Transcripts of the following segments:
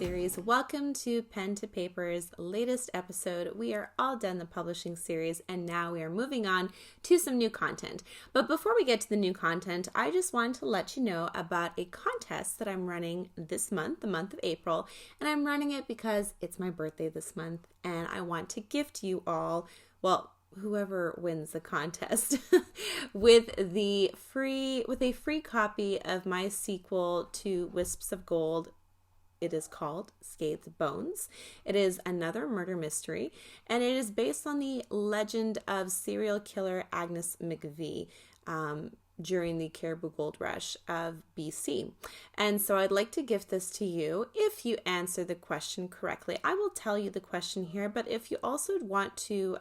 series. Welcome to Pen to Paper's latest episode. We are all done the publishing series and now we are moving on to some new content. But before we get to the new content, I just wanted to let you know about a contest that I'm running this month, the month of April. And I'm running it because it's my birthday this month and I want to gift you all, well, whoever wins the contest with a free copy of my sequel to Wisps of Gold. It is called Scathed Bones. It is another murder mystery, and it is based on the legend of serial killer Agnes McVie during the Caribou Gold Rush of BC. And so I'd like to gift this to you if you answer the question correctly. I will tell you the question here, but if you also want to,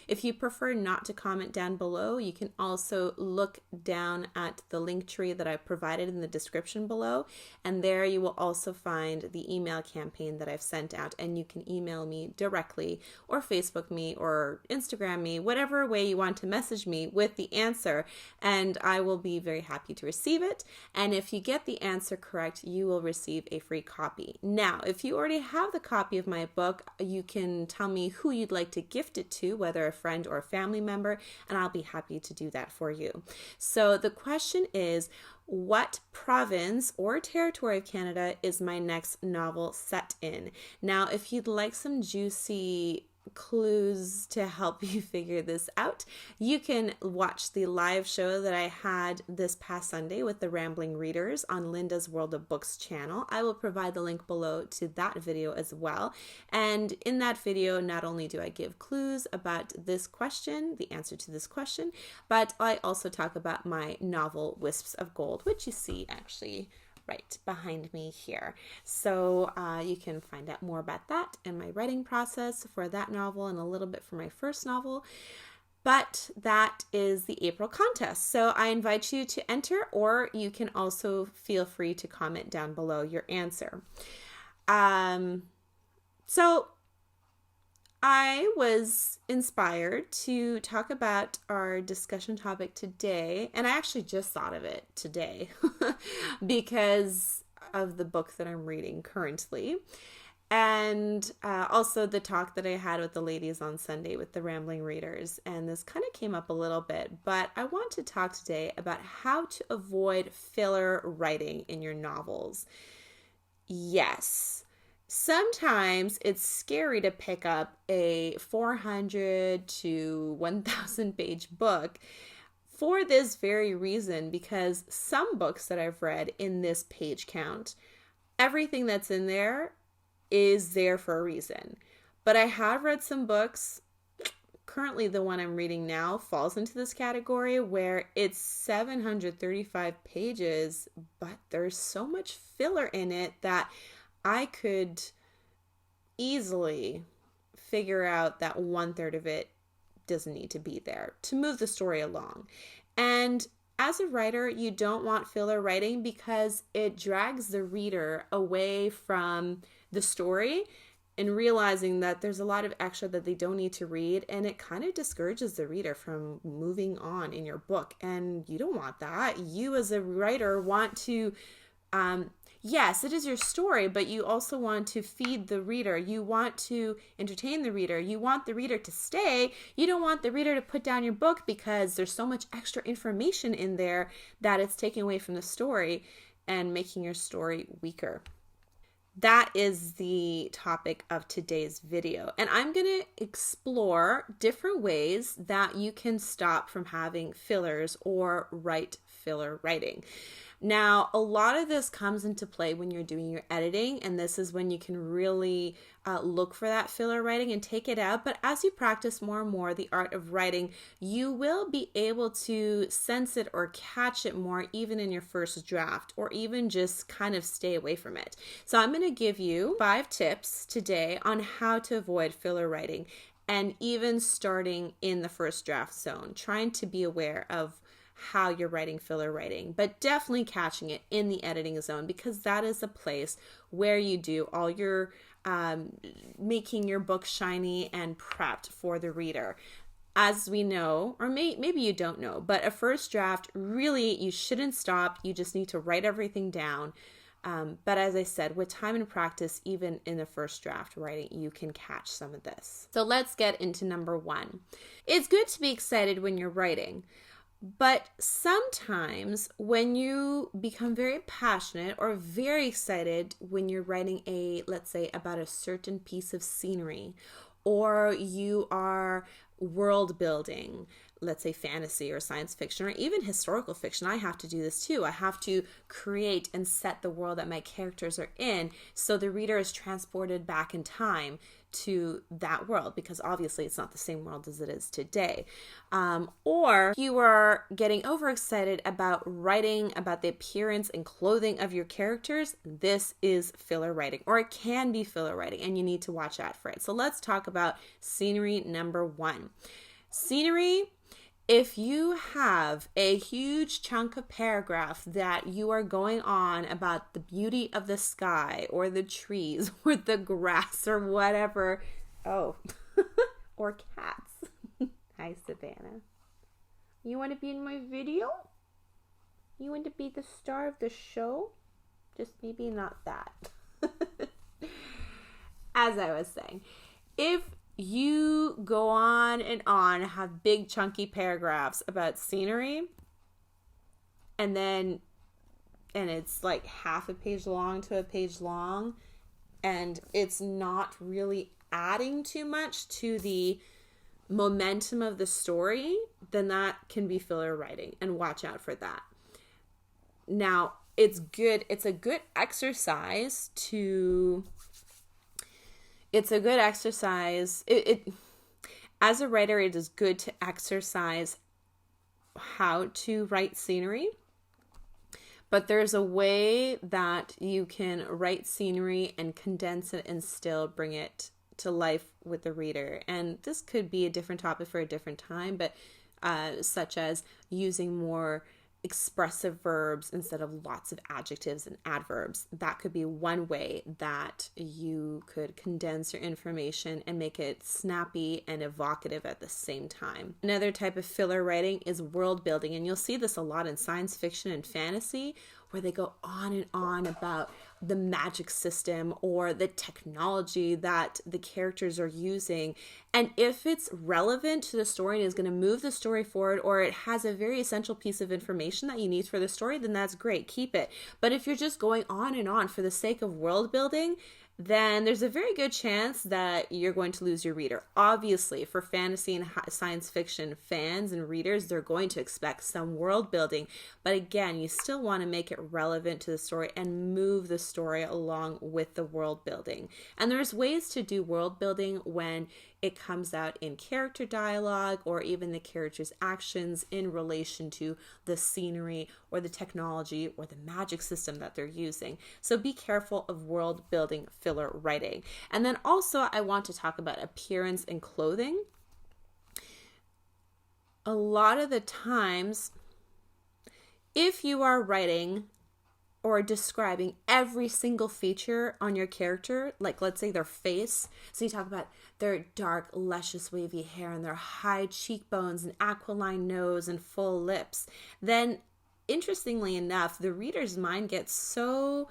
if you prefer not to comment down below, you can also look down at the link tree that I provided in the description below. And there you will also find the email campaign that I've sent out, and you can email me directly or Facebook me or Instagram me, whatever way you want to message me with the answer. And I will be very happy to receive it. And if you get the answer correct, you will receive a free copy. Now, if you already have the copy of my book, you can tell me who you'd like to gift it to, whether a friend or a family member, and I'll be happy to do that for you. So the question is, what province or territory of Canada is my next novel set in? Now, if you'd like some juicy clues to help you figure this out, you can watch the live show that I had this past Sunday with the Rambling Readers on Linda's World of Books channel. I will provide the link below to that video as well. And in that video, not only do I give clues about this question, the answer to this question, but I also talk about my novel Wisps of Gold, which you see actually right behind me here. So you can find out more about that and my writing process for that novel and a little bit for my first novel. But that is the April contest. So I invite you to enter, or you can also feel free to comment down below your answer. So I was inspired to talk about our discussion topic today, and I actually just thought of it today because of the book that I'm reading currently, and also the talk that I had with the ladies on Sunday with the Rambling Readers, and this kind of came up a little bit, but I want to talk today about how to avoid filler writing in your novels. Yes. Sometimes it's scary to pick up a 400 to 1,000 page book for this very reason, because some books that I've read in this page count, everything that's in there is there for a reason. But I have read some books, currently the one I'm reading now falls into this category, where it's 735 pages, but there's so much filler in it that I could easily figure out that 1/3 of it doesn't need to be there to move the story along. And as a writer, you don't want filler writing because it drags the reader away from the story and realizing that there's a lot of extra that they don't need to read, and it kind of discourages the reader from moving on in your book. And you don't want that. You as a writer want to yes, it is your story, but you also want to feed the reader. You want to entertain the reader. You want the reader to stay. You don't want the reader to put down your book because there's so much extra information in there that it's taking away from the story and making your story weaker. That is the topic of today's video. And I'm going to explore different ways that you can stop from having fillers or write filler writing. Now, a lot of this comes into play when you're doing your editing, and this is when you can really look for that filler writing and take it out. But as you practice more and more the art of writing, you will be able to sense it or catch it more even in your first draft, or even just kind of stay away from it. So I'm going to give you 5 tips today on how to avoid filler writing, and even starting in the first draft zone, trying to be aware of how you're writing filler writing, but definitely catching it in the editing zone, because that is a place where you do all your making your book shiny and prepped for the reader. As we know, or maybe you don't know, but a first draft, really, you shouldn't stop. You just need to write everything down. But as I said, with time and practice, even in the first draft writing, you can catch some of this. So let's get into number 1. It's good to be excited when you're writing, but sometimes when you become very passionate or very excited when you're writing let's say, about a certain piece of scenery, or you are world building, let's say fantasy or science fiction or even historical fiction. I have to do this too. I have to create and set the world that my characters are in so the reader is transported back in time to that world, because obviously it's not the same world as it is today. Or you are getting overexcited about writing about the appearance and clothing of your characters. This is filler writing, or it can be filler writing, and you need to watch out for it. So let's talk about scenery number 1. Scenery. If you have a huge chunk of paragraph that you are going on about the beauty of the sky or the trees or the grass or whatever, or cats. Hi, Savannah. You want to be in my video? You want to be the star of the show? Just maybe not that. As I was saying, if you go on and on, have big chunky paragraphs about scenery, and it's like half a page long to a page long, and it's not really adding too much to the momentum of the story, then that can be filler writing, and watch out for that. Now, it's a good exercise to... It's a good exercise. As a writer, it is good to exercise how to write scenery. But there's a way that you can write scenery and condense it and still bring it to life with the reader. And this could be a different topic for a different time, but such as using more expressive verbs instead of lots of adjectives and adverbs. That could be one way that you could condense your information and make it snappy and evocative at the same time. Another type of filler writing is world building, and you'll see this a lot in science fiction and fantasy, where they go on and on about the magic system or the technology that the characters are using. And if it's relevant to the story and is going to move the story forward, or it has a very essential piece of information that you need for the story, then that's great. Keep it. But if you're just going on and on for the sake of world building, then there's a very good chance that you're going to lose your reader. Obviously, for fantasy and science fiction fans and readers, they're going to expect some world building. But again, you still want to make it relevant to the story and move the story along with the world building. And there's ways to do world building when it comes out in character dialogue, or even the character's actions in relation to the scenery or the technology or the magic system that they're using. So be careful of world building filler writing. And then also I want to talk about appearance and clothing. A lot of the times, if you are writing or describing every single feature on your character, like let's say their face. So you talk about their dark, luscious, wavy hair and their high cheekbones and aquiline nose and full lips. Then, interestingly enough, the reader's mind gets so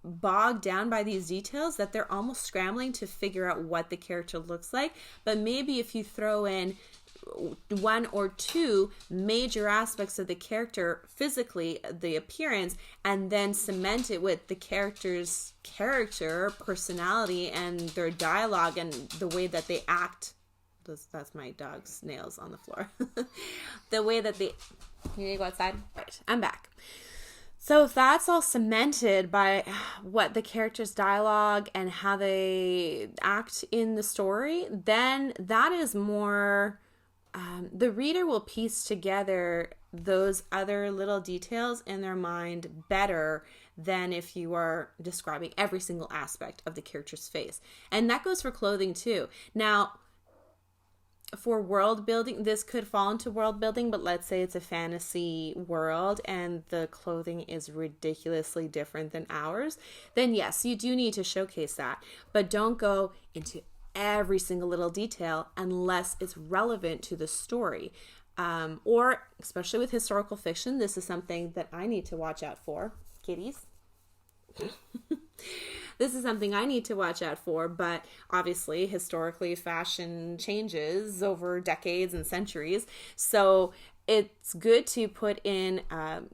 bogged down by these details that they're almost scrambling to figure out what the character looks like. But maybe if you throw in one or two major aspects of the character physically, the appearance, and then cement it with the character's character, personality, and their dialogue and the way that they act. That's my dog's nails on the floor. The way that they... You need to go outside? Right, I'm back. So if that's all cemented by what the character's dialogue and how they act in the story, then that is more... the reader will piece together those other little details in their mind better than if you are describing every single aspect of the character's face. And that goes for clothing too. Now, for world building, this could fall into world building, but let's say it's a fantasy world and the clothing is ridiculously different than ours, then yes, you do need to showcase that. But don't go into every single little detail unless it's relevant to the story. Or especially with historical fiction, this is something that I need to watch out for. Kitties. This is something I need to watch out for, but obviously, historically, fashion changes over decades and centuries. So it's good to put in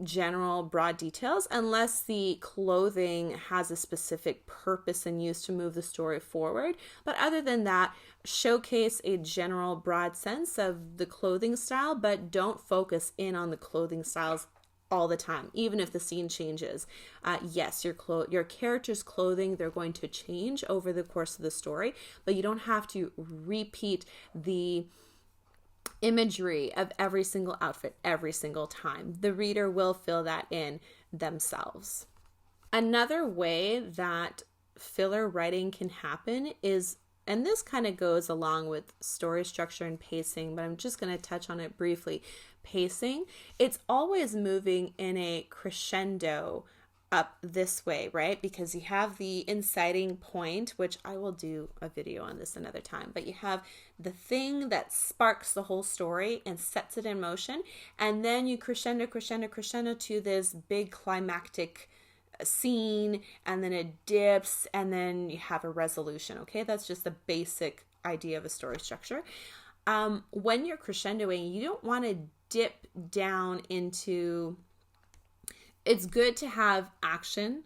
general, broad details unless the clothing has a specific purpose and use to move the story forward. But other than that, showcase a general, broad sense of the clothing style, but don't focus in on the clothing styles all the time, even if the scene changes. Yes, your character's clothing, they're going to change over the course of the story, but you don't have to repeat the imagery of every single outfit every single time. The reader will fill that in themselves. Another way that filler writing can happen is, and this kind of goes along with story structure and pacing, but I'm just going to touch on it briefly. Pacing, it's always moving in a crescendo up this way, right? Because you have the inciting point, which I will do a video on this another time, but you have the thing that sparks the whole story and sets it in motion, and then you crescendo to this big climactic scene, and then it dips, and then you have a resolution. Okay, that's just the basic idea of a story structure. When you're crescendoing, you don't want to dip down into, it's good to have action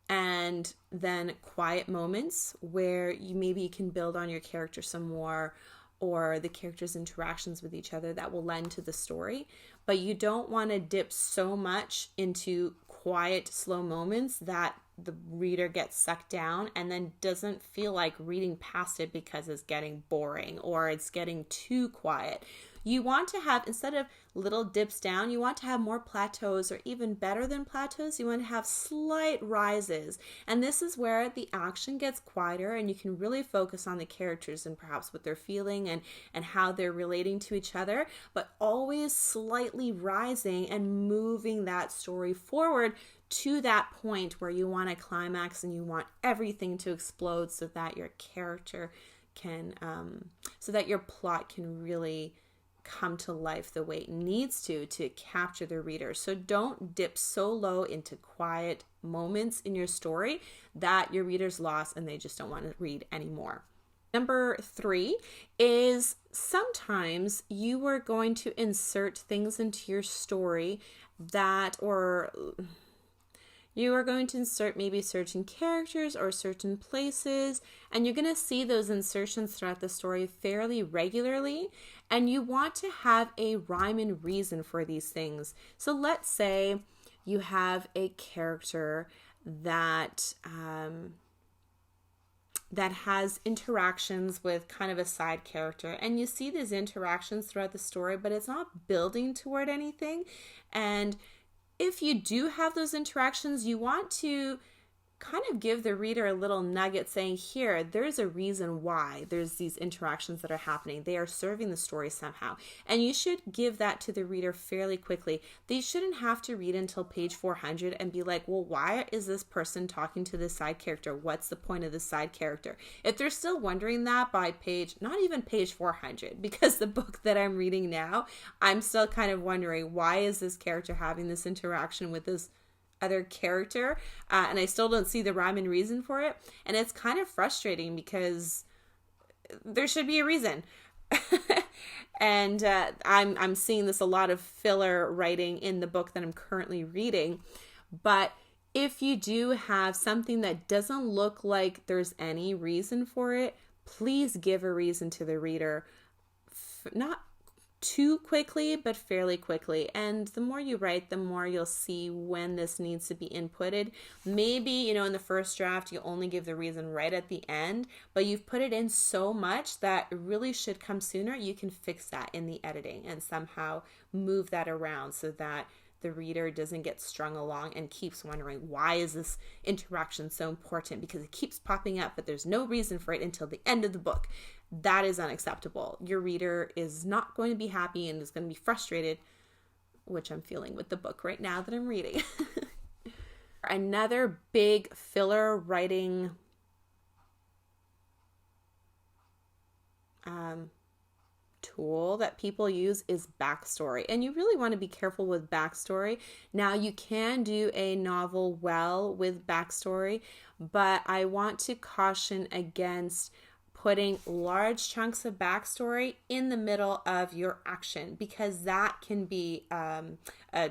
and then quiet moments where you can build on your character some more, or the characters' interactions with each other that will lend to the story. But you don't want to dip so much into quiet, slow moments that the reader gets sucked down and then doesn't feel like reading past it because it's getting boring or it's getting too quiet. You want to have, instead of little dips down, you want to have more plateaus, or even better than plateaus, you want to have slight rises. And this is where the action gets quieter and you can really focus on the characters and perhaps what they're feeling and how they're relating to each other, but always slightly rising and moving that story forward to that point where you want a climax and you want everything to explode so that your character can, so that your plot can really come to life the way it needs to capture the reader. So don't dip so low into quiet moments in your story that your reader's lost and they just don't want to read anymore. Number 3 is sometimes you are going to insert things into your story that, or you are going to insert maybe certain characters or certain places, and you're going to see those insertions throughout the story fairly regularly, and you want to have a rhyme and reason for these things. So let's say you have a character that that has interactions with kind of a side character, and you see these interactions throughout the story, but it's not building toward anything. And if you do have those interactions, you want to kind of give the reader a little nugget saying, here, there's a reason why there's these interactions that are happening. They are serving the story somehow. And you should give that to the reader fairly quickly. They shouldn't have to read until page 400 and be like, well, why is this person talking to this side character? What's the point of this side character? If they're still wondering that by page, not even page 400, because the book that I'm reading now, I'm still kind of wondering, why is this character having this interaction with this other character, and I still don't see the rhyme and reason for it, and it's kind of frustrating because there should be a reason. And I'm seeing this a lot of filler writing in the book that I'm currently reading. But if you do have something that doesn't look like there's any reason for it, please give a reason to the reader, not too quickly, but fairly quickly. And the more you write, the more you'll see when this needs to be inputted. Maybe, in the first draft, you only give the reason right at the end, but you've put it in so much that it really should come sooner. You can fix that in the editing and somehow move that around so that the reader doesn't get strung along and keeps wondering, why is this interaction so important? Because it keeps popping up, but there's no reason for it until the end of the book. That is unacceptable. Your reader is not going to be happy and is going to be frustrated, which I'm feeling with the book right now that I'm reading. Another big filler writing tool that people use is backstory. And you really want to be careful with backstory. Now, you can do a novel well with backstory, but I want to caution against putting large chunks of backstory in the middle of your action, because that can be a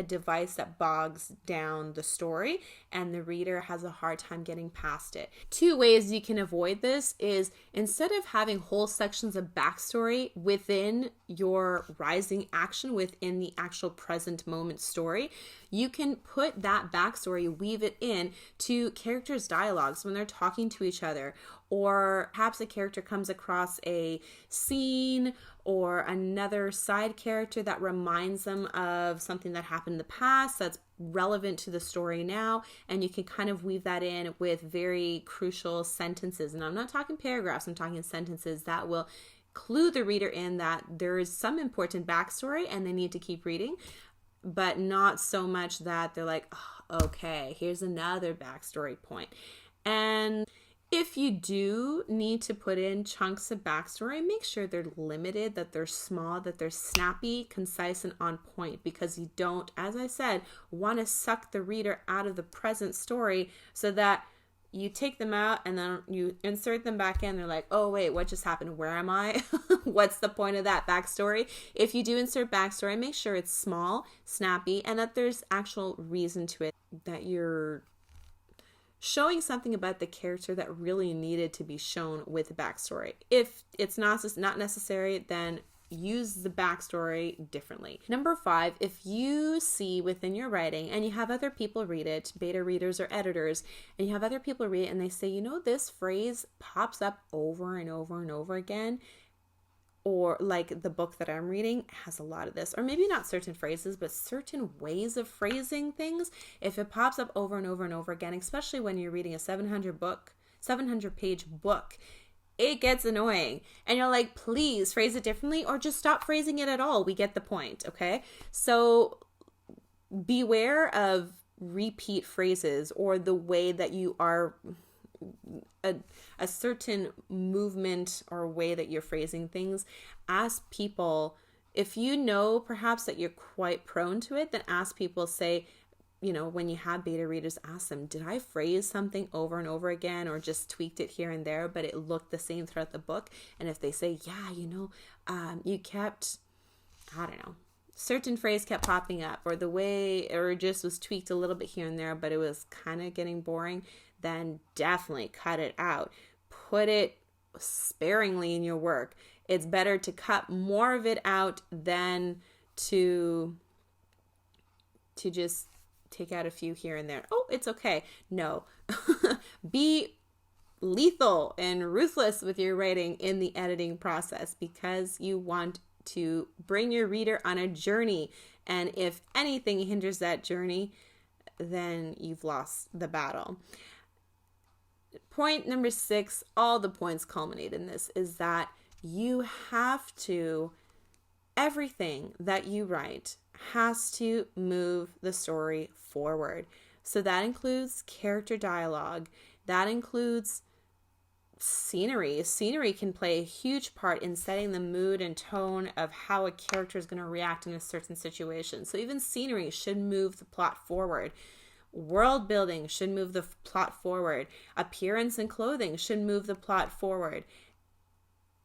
device that bogs down the story and the reader has a hard time getting past it. Two ways you can avoid this is, instead of having whole sections of backstory within your rising action, within the actual present moment story, you can put that backstory, weave it in to characters' dialogues when they're talking to each other, or perhaps a character comes across a scene or another side character that reminds them of something that happened in the past that's relevant to the story now, and you can kind of weave that in with very crucial sentences. And I'm not talking paragraphs, I'm talking sentences that will clue the reader in that there is some important backstory and they need to keep reading, but not so much that they're like, oh, okay, here's another backstory point. And if you do need to put in chunks of backstory, make sure they're limited, that they're small, that they're snappy, concise, and on point, because you don't, as I said, want to suck the reader out of the present story so that you take them out and then you insert them back in. They're like, oh, wait, what just happened? Where am I? What's the point of that backstory? If you do insert backstory, make sure it's small, snappy, and that there's actual reason to it, that you're showing something about the character that really needed to be shown with the backstory. If it's not necessary, then use the backstory differently. Number 5, if you see within your writing and you have other people read it, beta readers or editors, and you have other people read it and they say, you know, this phrase pops up over and over and over again, or like the book that I'm reading has a lot of this, or maybe not certain phrases, but certain ways of phrasing things. If it pops up over and over and over again, especially when you're reading a 700-page book, it gets annoying. And you're like, please phrase it differently, or just stop phrasing it at all. We get the point, okay? So beware of repeat phrases, or the way that you are a certain movement or way that you're phrasing things. Ask people, if you know perhaps that you're quite prone to it, then ask people, say, you know, when you have beta readers, ask them, did I phrase something over and over again, or just tweaked it here and there, but it looked the same throughout the book? And if they say, yeah, you know, you kept, I don't know, certain phrase kept popping up, or the way, or just was tweaked a little bit here and there, but it was kind of getting boring, then definitely cut it out. Put it sparingly in your work. It's better to cut more of it out than to just take out a few here and there. Oh, it's okay. No. Be lethal and ruthless with your writing in the editing process, because you want to bring your reader on a journey. And if anything hinders that journey, then you've lost the battle. Point number 6, all the points culminate in this, is that you have to, everything that you write has to move the story forward. So that includes character dialogue, that includes scenery. Scenery can play a huge part in setting the mood and tone of how a character is going to react in a certain situation. So even scenery should move the plot forward. World building should move the plot forward. Appearance and clothing should move the plot forward.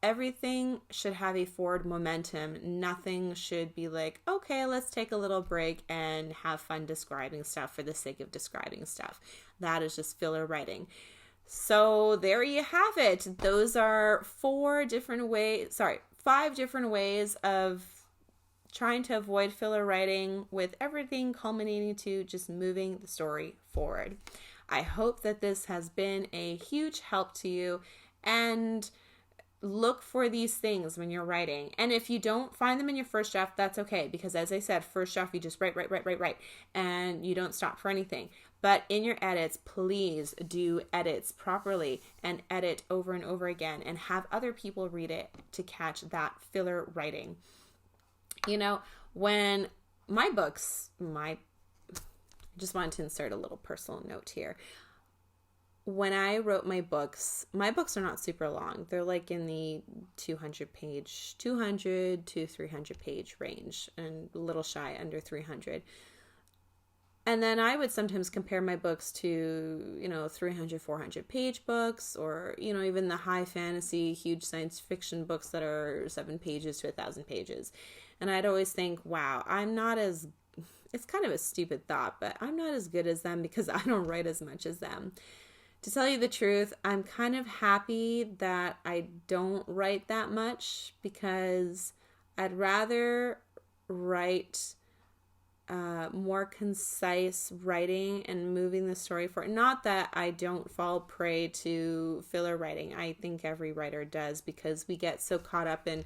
Everything should have a forward momentum. Nothing should be like, okay, let's take a little break and have fun describing stuff for the sake of describing stuff. That is just filler writing. So there you have it. Those are 5 different ways of trying to avoid filler writing, with everything culminating to just moving the story forward. I hope that this has been a huge help to you, and look for these things when you're writing. And if you don't find them in your first draft, that's okay, because as I said, first draft, you just write, and you don't stop for anything. But in your edits, please do edits properly and edit over and over again, and have other people read it to catch that filler writing. You know, when my books, I just wanted to insert a little personal note here. when I wrote my books are not super long. They're like in the 200 to 300 page range, and a little shy under 300. And then I would sometimes compare my books to, 300, 400 page books, or, even the high fantasy, huge science fiction books that are 7 pages to 1,000 pages. And I'd always think, wow, it's kind of a stupid thought, but I'm not as good as them because I don't write as much as them. To tell you the truth, I'm kind of happy that I don't write that much, because I'd rather write more concise writing and moving the story forward. Not that I don't fall prey to filler writing. I think every writer does, because we get so caught up in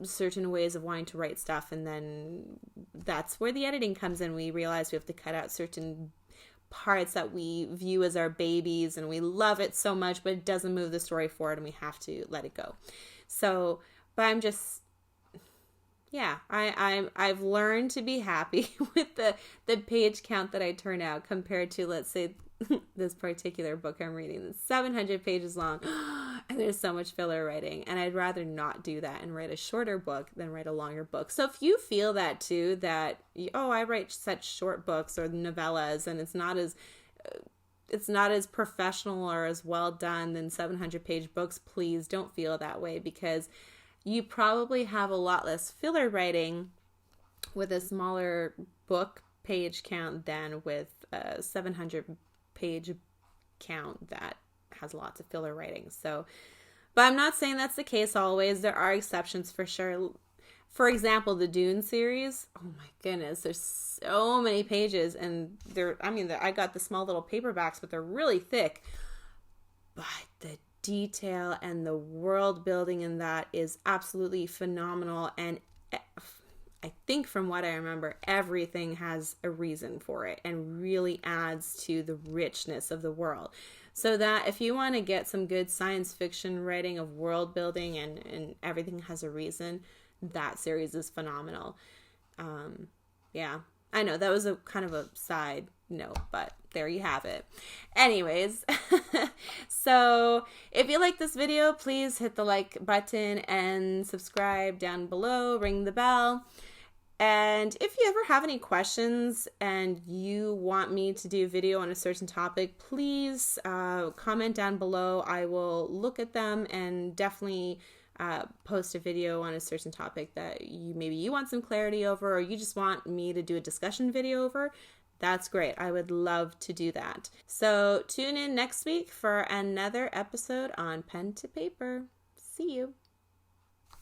certain ways of wanting to write stuff, and then that's where the editing comes in. We realize we have to cut out certain parts that we view as our babies, and we love it so much, but it doesn't move the story forward, and we have to let it go. So, but I'm just... yeah, I've learned to be happy with the page count that I turn out, compared to, let's say, this particular book I'm reading that's 700 pages long, and there's so much filler writing, and I'd rather not do that and write a shorter book than write a longer book. So if you feel that too, that, I write such short books or novellas, and it's not as professional or as well done than 700 page books, please don't feel that way, because you probably have a lot less filler writing with a smaller book page count than with a 700 page count that has lots of filler writing. So, but I'm not saying that's the case always. There are exceptions for sure. For example, the Dune series. Oh my goodness, there's so many pages, and I got the small little paperbacks, but they're really thick. But the detail and the world building in that is absolutely phenomenal, and I think from what I remember, everything has a reason for it and really adds to the richness of the world. So that if you want to get some good science fiction writing of world building and everything has a reason, that series is phenomenal. Yeah, I know that was a kind of a side note, but there you have it. Anyways, so if you like this video, please hit the like button and subscribe down below, ring the bell. And if you ever have any questions and you want me to do a video on a certain topic, please comment down below. I will look at them and definitely post a video on a certain topic that maybe you want some clarity over, or you just want me to do a discussion video over. That's great. I would love to do that. So tune in next week for another episode on Pen to Paper. See you.